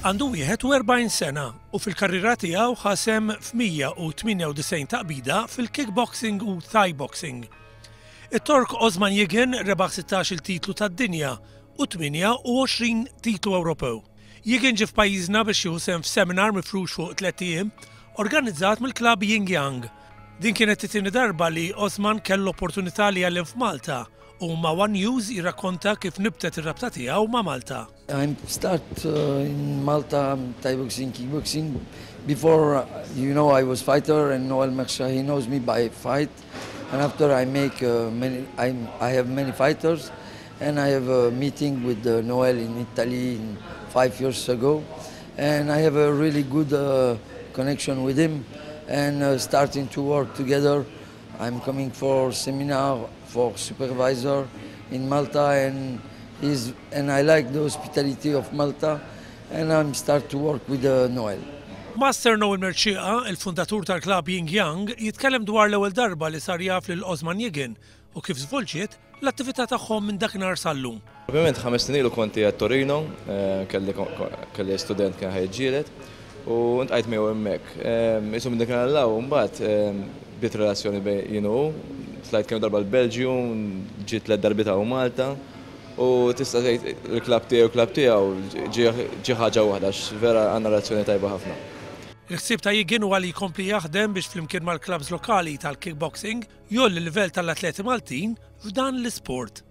Għandu 41 sena u fil-karriera tiegħu ħasem f'198 taqbida fil-kickboxing u thai boxing. It-Tork Osman Yigin rebaħ 16 titlu tad-dinja u 28 titlu Ewropew. Yigin ġie f'pajjiżna biex jieħu sehem f'seminar mifrux fuq 3 ijiem organizzat mill-klabb Yin Yang. Din kienet it-tieni darba li Osman kellu opportunità li jgħallem f'Malta u ma' One News jirrakkonta kif nibtet ir-rabta tiegħu ma' Malta. I start in Malta Thai boxing, kickboxing. Before, I was fighter, and Noel Meksha, he knows me by fight. And after I make I have many fighters, and I have a meeting with Noel in Italy 5 years ago, and I have a really good connection with him, and starting to work together. I'm coming for seminar for supervisor in Malta, and I like the hospitality of Malta, and I'm start to work with Noel. Master Noel Merċieqa, il-fundatur tal-klabb Yin Yang, jitkellem dwar l-ewwel darba li sar jaf lil Osman Yigin u kif żvolġiet l-attività tagħhom minn dakinhar sal-lum. Ovvjament 5 snin ilu konti għat Torino, kelli student kien ħejġielet u ntqajt miegħu hemmhekk. Isu minn dakinhar l-law mbagħad bdiet relazzjoni bejn u tlajt kemm darba l-Belġium, ġiet 3 darbi ta' Malta u tista' tgħid il-klabb tiegħu ġie ħaġa waħda vera għandna relazzjoni tajba ħafna. Il-ħsieb ta' Yigin huwa li jkompli jaħdem biex flimkien mal-klabbs lokali tal-kickboxing jolli l-livell tal-atleti Maltin f'dan l-isport.